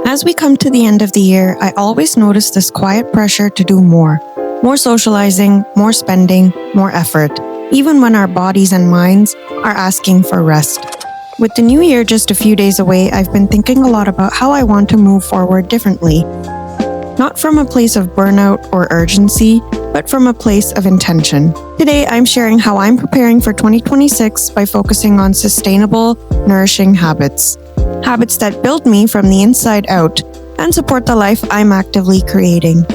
As we come to the end of the year, I always notice this quiet pressure to do more. More socializing, more spending, more effort, even when our bodies and minds are asking for rest. With the new year just a few days away, I've been thinking a lot about how I want to move forward differently. Not from a place of burnout or urgency, but from a place of intention. Today, I'm sharing how I'm preparing for 2026 by focusing on sustainable, nourishing habits. Habits that build me from the inside out and support the life I'm actively creating.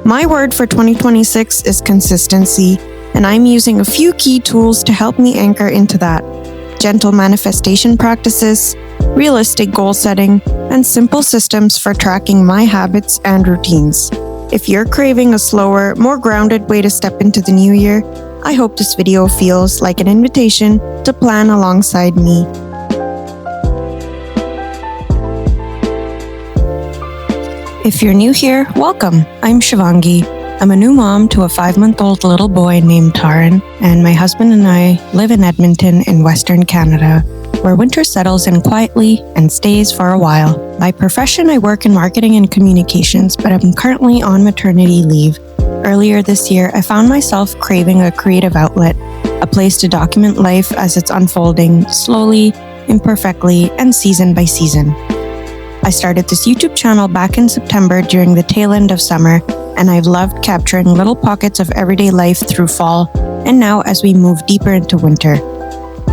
My word for 2026 is consistency, and I'm using a few key tools to help me anchor into that. Gentle manifestation practices, realistic goal setting, and simple systems for tracking my habits and routines. If you're craving a slower, more grounded way to step into the new year, I hope this video feels like an invitation to plan alongside me. If you're new here, welcome. I'm Shivangi. I'm a new mom to a 5-month-old little boy named Taran, and my husband and I live in Edmonton in Western Canada, where winter settles in quietly and stays for a while. By profession, I work in marketing and communications, but I'm currently on maternity leave. Earlier this year, I found myself craving a creative outlet, a place to document life as it's unfolding, slowly, imperfectly, and season by season. I started this YouTube channel back in September during the tail end of summer, and I've loved capturing little pockets of everyday life through fall, and now as we move deeper into winter.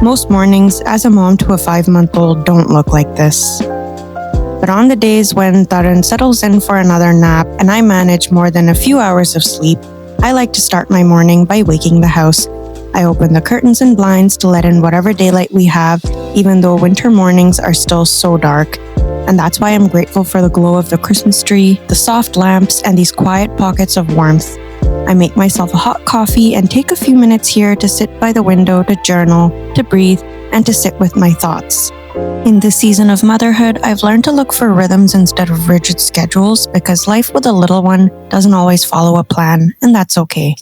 Most mornings, as a mom to a 5-month-old, don't look like this. But on the days when Taran settles in for another nap and I manage more than a few hours of sleep, I like to start my morning by waking the house. I open the curtains and blinds to let in whatever daylight we have, even though winter mornings are still so dark. And that's why I'm grateful for the glow of the Christmas tree, the soft lamps, and these quiet pockets of warmth. I make myself a hot coffee and take a few minutes here to sit by the window to journal, to breathe, and to sit with my thoughts. In this season of motherhood, I've learned to look for rhythms instead of rigid schedules because life with a little one doesn't always follow a plan, and that's okay.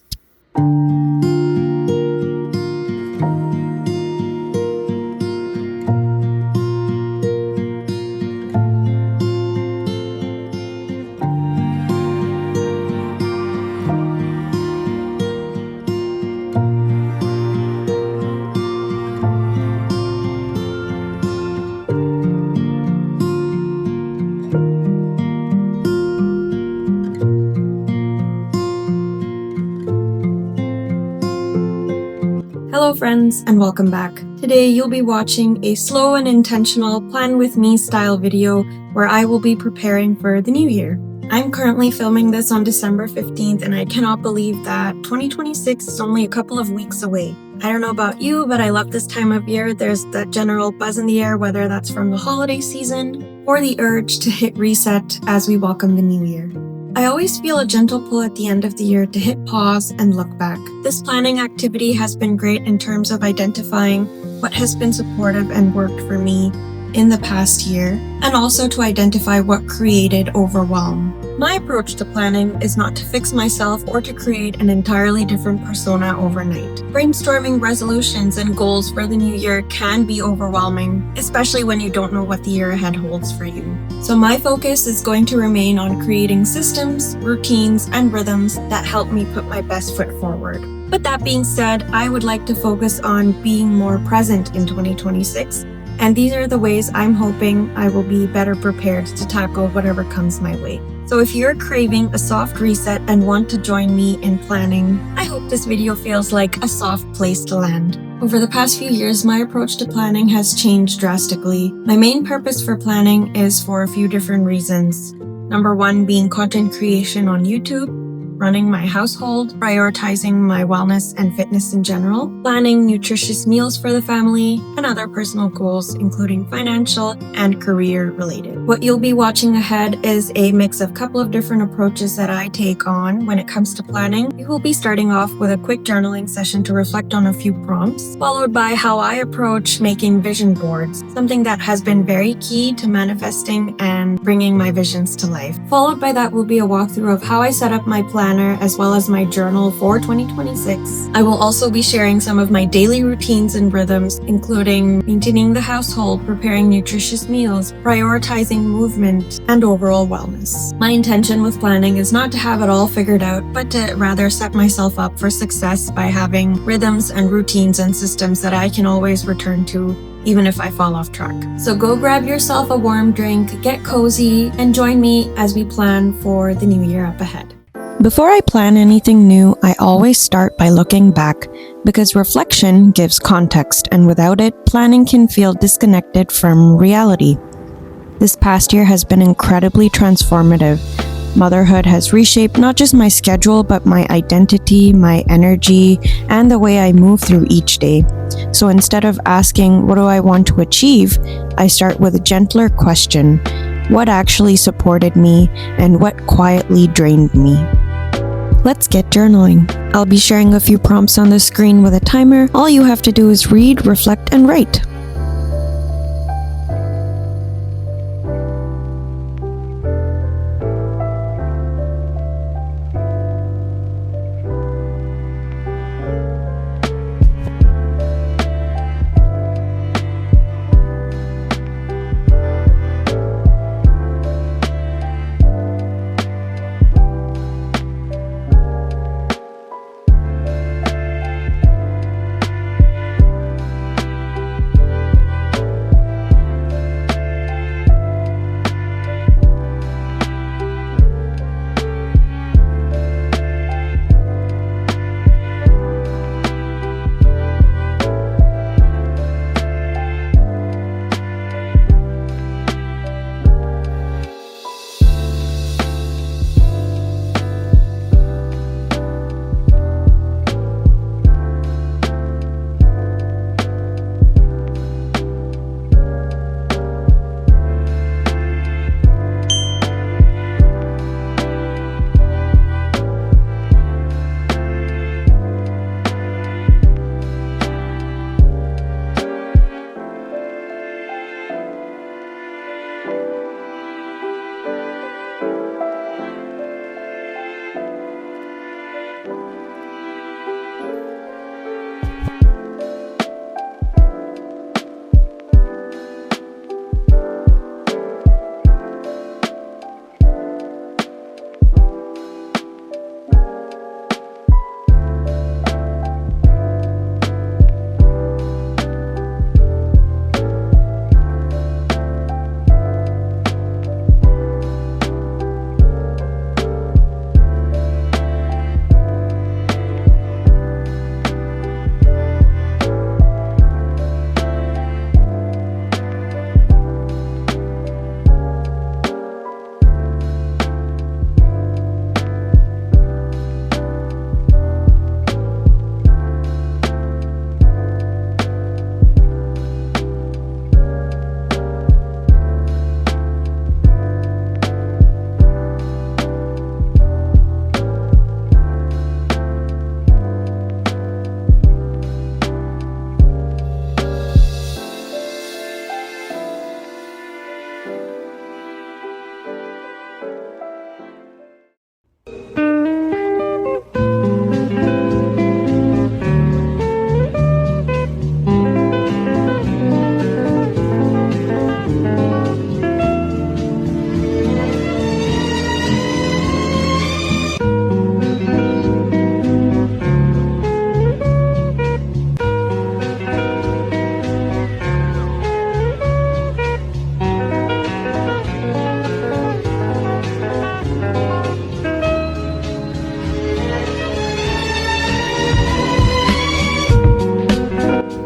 Hello friends, and welcome back. Today you'll be watching a slow and intentional plan with me style video where I will be preparing for the new year. I'm currently filming this on December 15th and I cannot believe that 2026 is only a couple of weeks away. I don't know about you, but I love this time of year. There's that general buzz in the air, whether that's from the holiday season or the urge to hit reset as we welcome the new year. I always feel a gentle pull at the end of the year to hit pause and look back. This planning activity has been great in terms of identifying what has been supportive and worked for me in the past year, and also to identify what created overwhelm. My approach to planning is not to fix myself or to create an entirely different persona overnight. Brainstorming resolutions and goals for the new year can be overwhelming, especially when you don't know what the year ahead holds for you. So my focus is going to remain on creating systems, routines, and rhythms that help me put my best foot forward. But that being said, I would like to focus on being more present in 2026. And these are the ways I'm hoping I will be better prepared to tackle whatever comes my way. So if you're craving a soft reset and want to join me in planning, I hope this video feels like a soft place to land. Over the past few years, my approach to planning has changed drastically. My main purpose for planning is for a few different reasons. Number one being content creation on YouTube, running my household, prioritizing my wellness and fitness in general, planning nutritious meals for the family, and other personal goals, including financial and career related. What you'll be watching ahead is a mix of a couple of different approaches that I take on when it comes to planning. We will be starting off with a quick journaling session to reflect on a few prompts, followed by how I approach making vision boards, something that has been very key to manifesting and bringing my visions to life. Followed by that will be a walkthrough of how I set up my plan planner as well as my journal for 2026. I will also be sharing some of my daily routines and rhythms, including maintaining the household, preparing nutritious meals, prioritizing movement, and overall wellness. My intention with planning is not to have it all figured out, but to rather set myself up for success by having rhythms and routines and systems that I can always return to even if I fall off track. So go grab yourself a warm drink, get cozy, and join me as we plan for the new year up ahead. Before I plan anything new, I always start by looking back, because reflection gives context, and without it, planning can feel disconnected from reality. This past year has been incredibly transformative. Motherhood has reshaped not just my schedule, but my identity, my energy, and the way I move through each day. So instead of asking, what do I want to achieve? I start with a gentler question. What actually supported me, and what quietly drained me? Let's get journaling. I'll be sharing a few prompts on the screen with a timer. All you have to do is read, reflect, and write.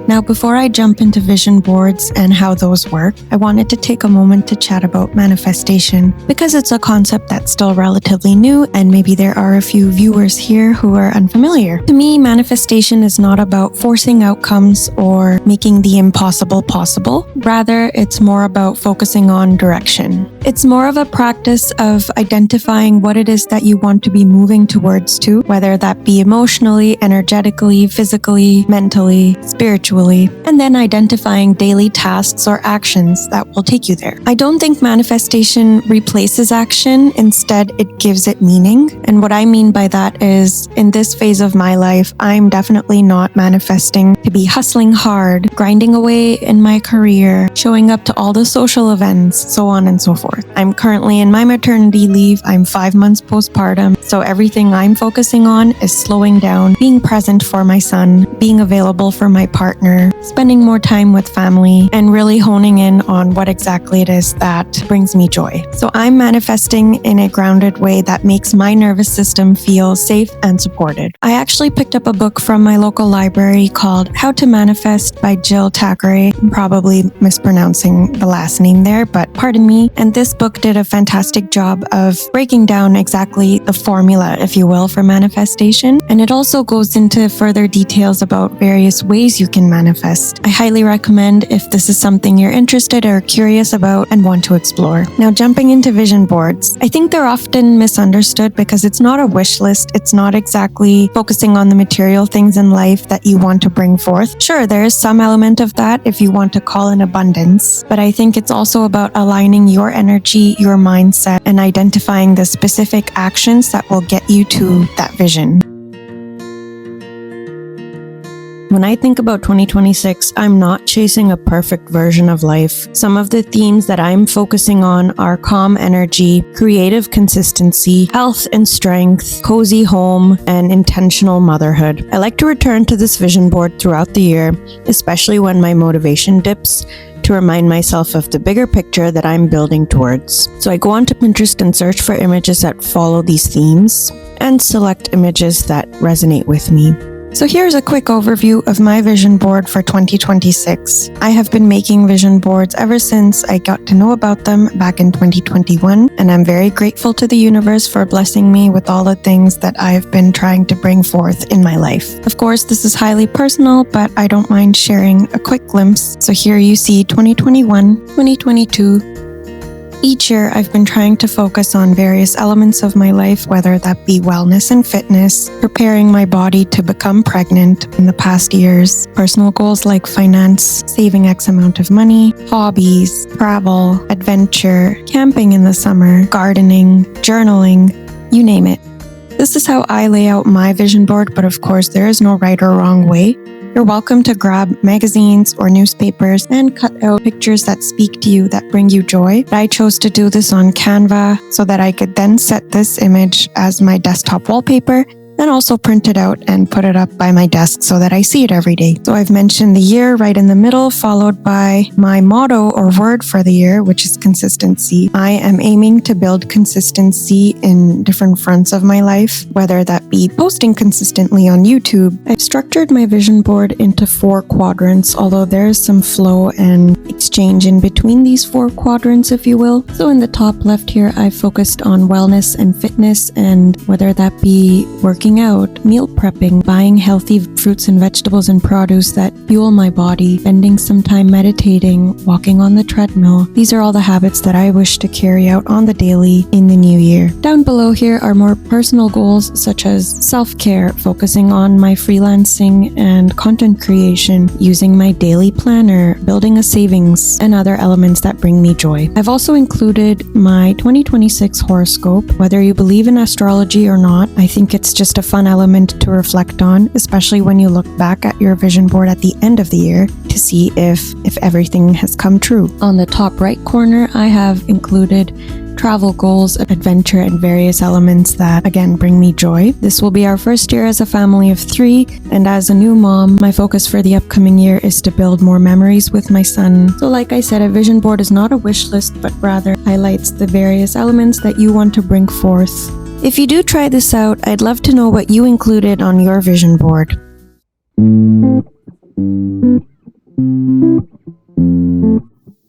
Now, before I jump into vision boards and how those work, I wanted to take a moment to chat about manifestation, because it's a concept that's still relatively new and maybe there are a few viewers here who are unfamiliar. To me, manifestation is not about forcing outcomes or making the impossible possible. Rather, it's more about focusing on direction. It's more of a practice of identifying what it is that you want to be moving towards, whether that be emotionally, energetically, physically, mentally, spiritually, gradually, and then identifying daily tasks or actions that will take you there. I don't think manifestation replaces action. Instead, it gives it meaning. And what I mean by that is, in this phase of my life, I'm definitely not manifesting to be hustling hard, grinding away in my career, showing up to all the social events, so on and so forth. I'm currently in my maternity leave. I'm 5 months postpartum, so everything I'm focusing on is slowing down, being present for my son, being available for my partner, spending more time with family, and really honing in on what exactly it is that brings me joy. So I'm manifesting in a grounded way that makes my nervous system feel safe and supported. I actually picked up a book from my local library called How to Manifest by Jill Thackeray. I'm probably mispronouncing the last name there, but pardon me. And this book did a fantastic job of breaking down exactly the formula, if you will, for manifestation. And it also goes into further details about various ways you can manifest. I highly recommend if this is something you're interested or curious about and want to explore. Now, jumping into vision boards. I think they're often misunderstood because it's not a wish list. It's not exactly focusing on the material things in life that you want to bring forth. Sure, there is some element of that if you want to call in abundance, but I think it's also about aligning your energy, your mindset, and identifying the specific actions that will get you to that vision. When I think about 2026, I'm not chasing a perfect version of life. Some of the themes that I'm focusing on are calm energy, creative consistency, health and strength, cozy home, and intentional motherhood. I like to return to this vision board throughout the year, especially when my motivation dips, to remind myself of the bigger picture that I'm building towards. So I go onto Pinterest and search for images that follow these themes and select images that resonate with me. So here's a quick overview of my vision board for 2026. I have been making vision boards ever since I got to know about them back in 2021, and I'm very grateful to the universe for blessing me with all the things that I've been trying to bring forth in my life. Of course, this is highly personal, but I don't mind sharing a quick glimpse. So here you see 2021, 2022, Each year, I've been trying to focus on various elements of my life, whether that be wellness and fitness, preparing my body to become pregnant in the past years, personal goals like finance, saving X amount of money, hobbies, travel, adventure, camping in the summer, gardening, journaling, you name it. This is how I lay out my vision board, but of course, there is no right or wrong way. You're welcome to grab magazines or newspapers and cut out pictures that speak to you, that bring you joy. But I chose to do this on Canva so that I could then set this image as my desktop wallpaper and also print it out and put it up by my desk so that I see it every day. So I've mentioned the year right in the middle, followed by my motto or word for the year, which is consistency. I am aiming to build consistency in different fronts of my life, whether that be posting consistently on YouTube. I've structured my vision board into 4 quadrants, although there is some flow and exchange in between these 4 quadrants, if you will. So in the top left here, I've focused on wellness and fitness, and whether that be working out, meal prepping, buying healthy fruits and vegetables and produce that fuel my body, spending some time meditating, walking on the treadmill. These are all the habits that I wish to carry out on the daily in the new year. Down below here are more personal goals such as self-care, focusing on my freelancing and content creation, using my daily planner, building a savings, and other elements that bring me joy. I've also included my 2026 horoscope. Whether you believe in astrology or not, I think it's just a fun element to reflect on, especially when you look back at your vision board at the end of the year to see if everything has come true. On the top right corner, I have included travel goals, adventure, and various elements that, again, bring me joy. This will be our first year as a family of 3, and as a new mom, my focus for the upcoming year is to build more memories with my son. So like I said, a vision board is not a wish list, but rather highlights the various elements that you want to bring forth. If you do try this out, I'd love to know what you included on your vision board.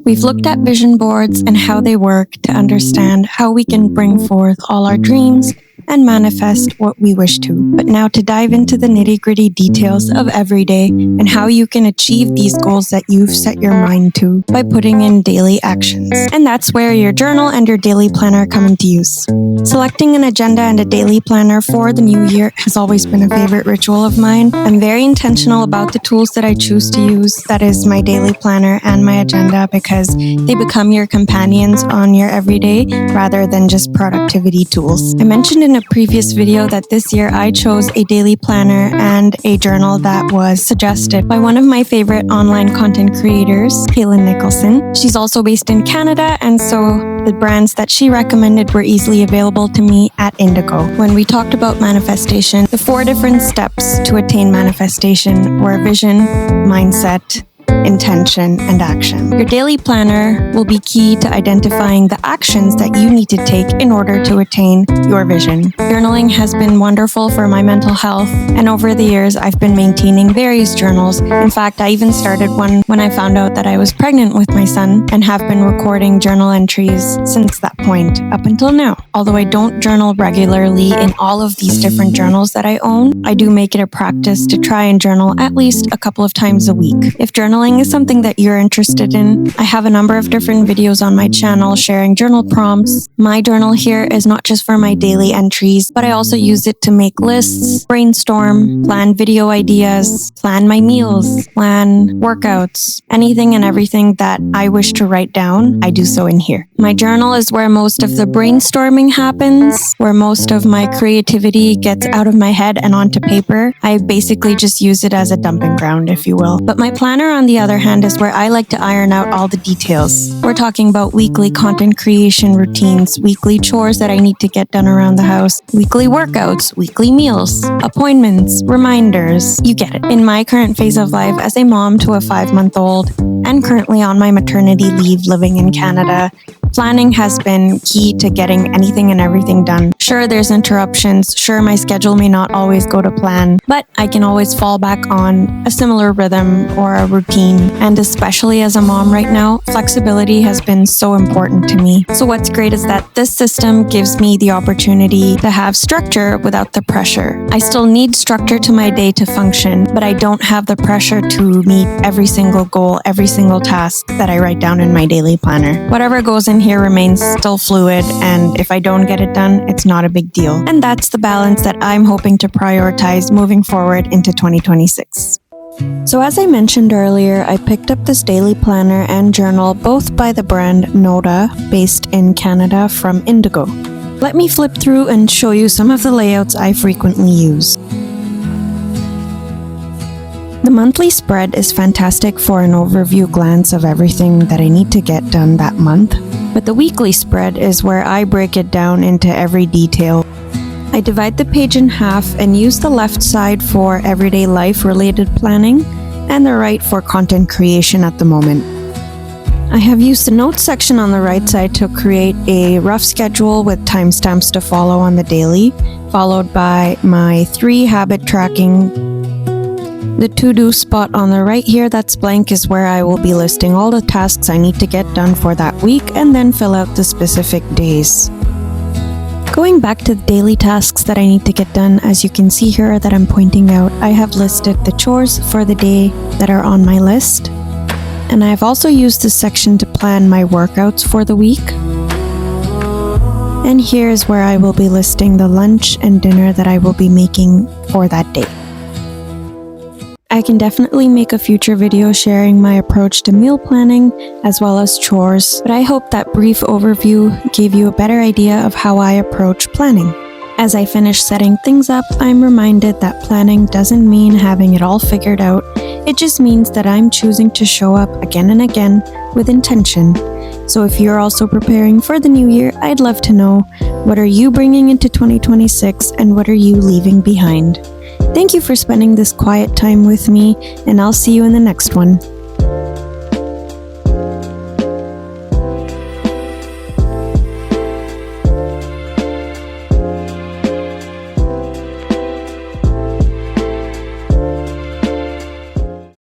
We've looked at vision boards and how they work to understand how we can bring forth all our dreams and manifest what we wish to. But now to dive into the nitty-gritty details of every day and how you can achieve these goals that you've set your mind to by putting in daily actions. And that's where your journal and your daily planner come into use. Selecting an agenda and a daily planner for the new year has always been a favorite ritual of mine. I'm very intentional about the tools that I choose to use, that is my daily planner and my agenda, because they become your companions on your everyday rather than just productivity tools. I mentioned in a previous video that this year I chose a daily planner and a journal that was suggested by one of my favorite online content creators, Kaylin Nicholson. She's also based in Canada, and so the brands that she recommended were easily available to me at Indigo. When we talked about manifestation, the 4 different steps to attain manifestation were vision, mindset, intention, and action. Your daily planner will be key to identifying the actions that you need to take in order to attain your vision. Journaling has been wonderful for my mental health, and over the years I've been maintaining various journals. In fact, I even started one when I found out that I was pregnant with my son, and have been recording journal entries since that point up until now. Although I don't journal regularly in all of these different journals that I own, I do make it a practice to try and journal at least a couple of times a week. If journaling is something that you're interested in, I have a number of different videos on my channel sharing journal prompts. My journal here is not just for my daily entries, but I also use it to make lists, brainstorm, plan video ideas, plan my meals, plan workouts, anything and everything that I wish to write down, I do so in here. My journal is where most of the brainstorming happens, where most of my creativity gets out of my head and onto paper. I basically just use it as a dumping ground, if you will. But my planner, on the other hand, is where I like to iron out all the details. We're talking about weekly content creation routines, weekly chores that I need to get done around the house, weekly workouts, weekly meals, appointments, reminders. You get it. In my current phase of life as a mom to a 5-month-old and currently on my maternity leave living in Canada, planning has been key to getting anything and everything done. Sure, there's interruptions. Sure, my schedule may not always go to plan, but I can always fall back on a similar rhythm or a routine. And especially as a mom right now, flexibility has been so important to me. So what's great is that this system gives me the opportunity to have structure without the pressure. I still need structure to my day to function, but I don't have the pressure to meet every single goal, every single task that I write down in my daily planner. Whatever goes in here remains still fluid, and if I don't get it done, it's not a big deal. And that's the balance that I'm hoping to prioritize moving forward into 2026. So as I mentioned earlier, I picked up this daily planner and journal both by the brand Noda, based in Canada, from Indigo. Let me flip through and show you some of the layouts I frequently use. The monthly spread is fantastic for an overview glance of everything that I need to get done that month, but the weekly spread is where I break it down into every detail. I divide the page in half and use the left side for everyday life related planning and the right for content creation at the moment. I have used the notes section on the right side to create a rough schedule with timestamps to follow on the daily, followed by my 3 habit tracking. The to-do spot on the right here that's blank is where I will be listing all the tasks I need to get done for that week and then fill out the specific days. Going back to the daily tasks that I need to get done, as you can see here that I'm pointing out, I have listed the chores for the day that are on my list. And I have also used this section to plan my workouts for the week. And here is where I will be listing the lunch and dinner that I will be making for that day. I can definitely make a future video sharing my approach to meal planning as well as chores, but I hope that brief overview gave you a better idea of how I approach planning. As I finish setting things up, I'm reminded that planning doesn't mean having it all figured out. It just means that I'm choosing to show up again and again with intention. So if you're also preparing for the new year, I'd love to know, what are you bringing into 2026 and what are you leaving behind? Thank you for spending this quiet time with me, and I'll see you in the next one.